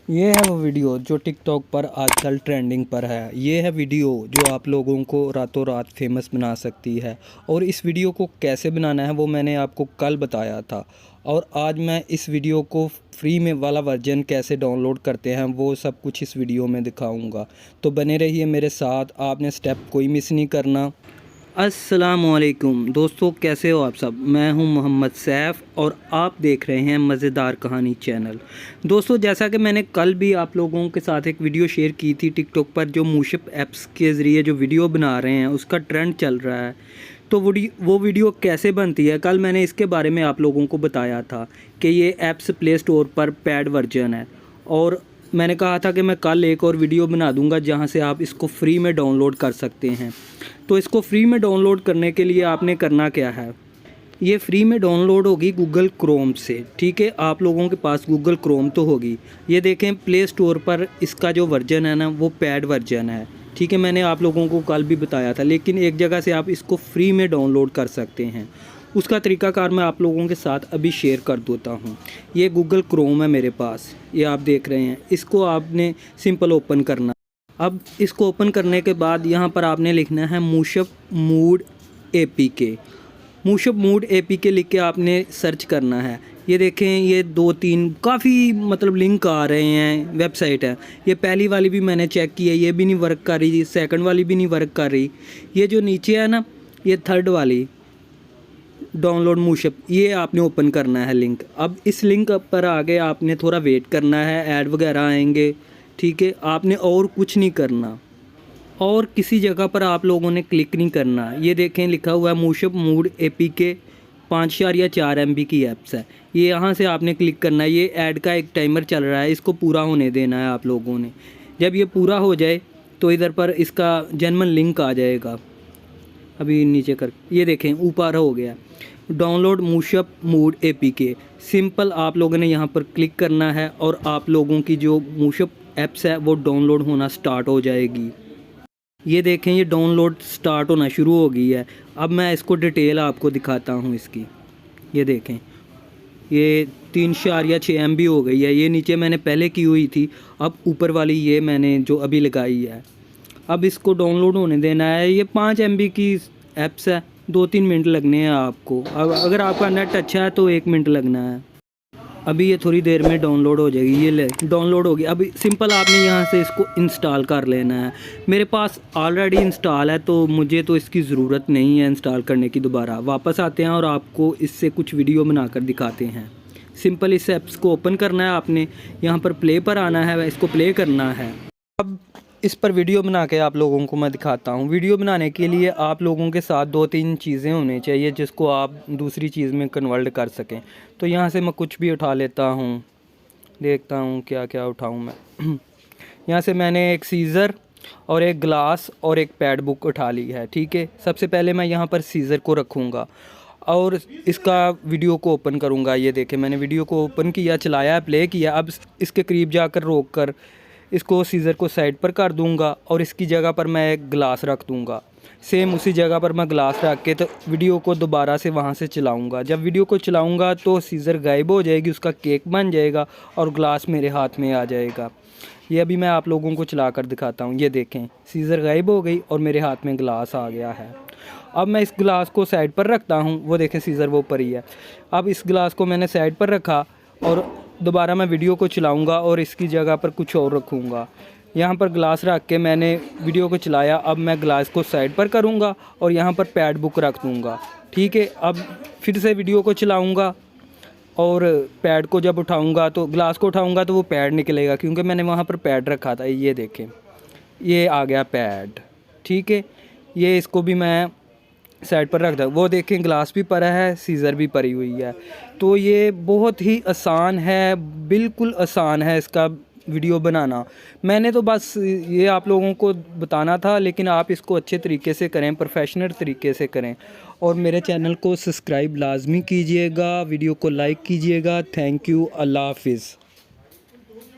ये है वो वीडियो जो टिकटॉक पर आजकल ट्रेंडिंग पर है। ये है वीडियो जो आप लोगों को रातों रात फेमस बना सकती है। और इस वीडियो को कैसे बनाना है वो मैंने आपको कल बताया था। और आज मैं इस वीडियो को फ्री में वाला वर्जन कैसे डाउनलोड करते हैं वो सब कुछ इस वीडियो में दिखाऊंगा। तो बने रहिए मेरे साथ, आपने स्टेप कोई मिस नहीं करना। अस्सलामुअलैकुम दोस्तों, कैसे हो आप सब। मैं हूं मोहम्मद सैफ़ और आप देख रहे हैं मज़ेदार कहानी चैनल। दोस्तों, जैसा कि मैंने कल भी आप लोगों के साथ एक वीडियो शेयर की थी टिकटॉक पर, जो मूशिप ऐप्स के ज़रिए जो वीडियो बना रहे हैं उसका ट्रेंड चल रहा है। तो वो वीडियो कैसे बनती है, कल मैंने इसके बारे में आप लोगों को बताया था कि ये ऐप्स प्ले स्टोर पर पेड वर्जन है। और मैंने कहा था कि मैं कल एक और वीडियो बना दूंगा जहां से आप इसको फ्री में डाउनलोड कर सकते हैं। तो इसको फ्री में डाउनलोड करने के लिए आपने करना क्या है, ये फ्री में डाउनलोड होगी गूगल क्रोम से। ठीक है, आप लोगों के पास गूगल क्रोम तो होगी। ये देखें, प्ले स्टोर पर इसका जो वर्जन है ना वो पेड वर्जन है। ठीक है, मैंने आप लोगों को कल भी बताया था, लेकिन एक जगह से आप इसको फ्री में डाउनलोड कर सकते हैं। उसका तरीकाकार मैं आप लोगों के साथ अभी शेयर कर देता हूँ। ये गूगल क्रोम है मेरे पास, ये आप देख रहे हैं। इसको आपने सिंपल ओपन करना। अब इसको ओपन करने के बाद यहाँ पर आपने लिखना है मूशिप मूड APK। मूशिप मूड APK लिख के आपने सर्च करना है। ये देखें, ये 2-3 काफ़ी लिंक आ रहे हैं, वेबसाइट है। ये पहली वाली भी मैंने चेक की है, ये भी नहीं वर्क कर रही। सेकंड वाली भी नहीं वर्क कर रही। ये जो नीचे है ना, ये थर्ड वाली डाउनलोड मूशिप, ये आपने ओपन करना है लिंक। अब इस लिंक पर आगे आपने थोड़ा वेट करना है, ऐड वगैरह आएंगे। ठीक है, आपने और कुछ नहीं करना और किसी जगह पर आप लोगों ने क्लिक नहीं करना। ये देखें, लिखा हुआ है मूशिप मूड APK 5 या 4 MB की ऐप्स है। ये यहाँ से आपने क्लिक करना है। ये ऐड का एक टाइमर चल रहा है, इसको पूरा होने देना है आप लोगों ने। जब ये पूरा हो जाए तो इधर पर इसका जेन्युइन लिंक आ जाएगा। अभी नीचे कर, ये देखें ऊपर हो गया डाउनलोड मूशिप मूड APK। सिंपल आप लोगों ने यहाँ पर क्लिक करना है और आप लोगों की जो मूशिप ऐप्स है वो डाउनलोड होना स्टार्ट हो जाएगी। ये देखें, ये डाउनलोड स्टार्ट होना शुरू हो गई है। अब मैं इसको डिटेल आपको दिखाता हूँ इसकी। ये देखें, ये 3.6 MB हो गई है। ये नीचे मैंने पहले की हुई थी, अब ऊपर वाली ये मैंने जो अभी लगाई है। अब इसको डाउनलोड होने देना है। ये 5 MB की ऐप्स है, 2-3 मिनट लगने हैं आपको। अब अगर आपका नेट अच्छा है तो 1 मिनट लगना है। अभी ये थोड़ी देर में डाउनलोड हो जाएगी। ये ले डाउनलोड होगी। अभी सिंपल आपने यहाँ से इसको इंस्टॉल कर लेना है। मेरे पास ऑलरेडी इंस्टॉल है तो मुझे तो इसकी ज़रूरत नहीं है इंस्टॉल करने की। दोबारा वापस आते हैं और आपको इससे कुछ वीडियो बनाकर दिखाते हैं। सिंपल इस ऐप्स को ओपन करना है आपने, यहाँ पर प्ले पर आना है, इसको प्ले करना है। अब इस पर वीडियो बना के आप लोगों को मैं दिखाता हूँ। वीडियो बनाने के लिए आप लोगों के साथ 2-3 चीज़ें होनी चाहिए जिसको आप दूसरी चीज़ में कन्वर्ट कर सकें। तो यहाँ से मैं कुछ भी उठा लेता हूँ, देखता हूँ क्या क्या उठाऊँ मैं। यहाँ से मैंने एक सीज़र और एक ग्लास और एक पैड बुक उठा ली है। ठीक है, सबसे पहले मैं यहाँ पर सीज़र को रखूँगा और इसका वीडियो को ओपन करूँगा। ये देखें, मैंने वीडियो को ओपन किया, चलाया, प्ले किया। अब इसके करीब जाकर रोक कर इसको सीज़र को साइड पर कर दूंगा और इसकी जगह पर मैं एक गिलास रख दूंगा। सेम उसी जगह पर मैं गिलास रख के तो वीडियो को दोबारा से वहाँ से चलाऊंगा। जब वीडियो को चलाऊंगा तो सीज़र गायब हो जाएगी, उसका केक बन जाएगा और गिलास मेरे हाथ में आ जाएगा। ये अभी मैं आप लोगों को चला कर दिखाता हूँ। ये देखें, सीज़र गायब हो गई और मेरे हाथ में गिलास आ गया है। अब मैं इस गिलास को साइड पर रखता हूँ। वो देखें, सीज़र वो ऊपर ही है। अब इस गिलास को मैंने साइड पर रखा और दोबारा मैं वीडियो को चलाऊंगा और इसकी जगह पर कुछ और रखूँगा। यहाँ पर ग्लास रख के मैंने वीडियो को चलाया। अब मैं ग्लास को साइड पर करूँगा और यहाँ पर पैड बुक रख दूँगा। ठीक है, अब फिर से वीडियो को चलाऊँगा और पैड को जब उठाऊँगा तो ग्लास को उठाऊँगा तो वो पैड निकलेगा, क्योंकि मैंने वहाँ पर पैड रखा था। ये देखें, ये आ गया पैड। ठीक है, ये इसको भी मैं साइड पर रख दो। वो देखें, ग्लास भी पड़ा है, सीज़र भी पड़ी हुई है। तो ये बहुत ही आसान है, बिल्कुल आसान है इसका वीडियो बनाना। मैंने तो बस ये आप लोगों को बताना था, लेकिन आप इसको अच्छे तरीके से करें, प्रोफेशनल तरीके से करें। और मेरे चैनल को सब्सक्राइब लाजमी कीजिएगा, वीडियो को लाइक कीजिएगा। थैंक यू, अल्लाह हाफिज़।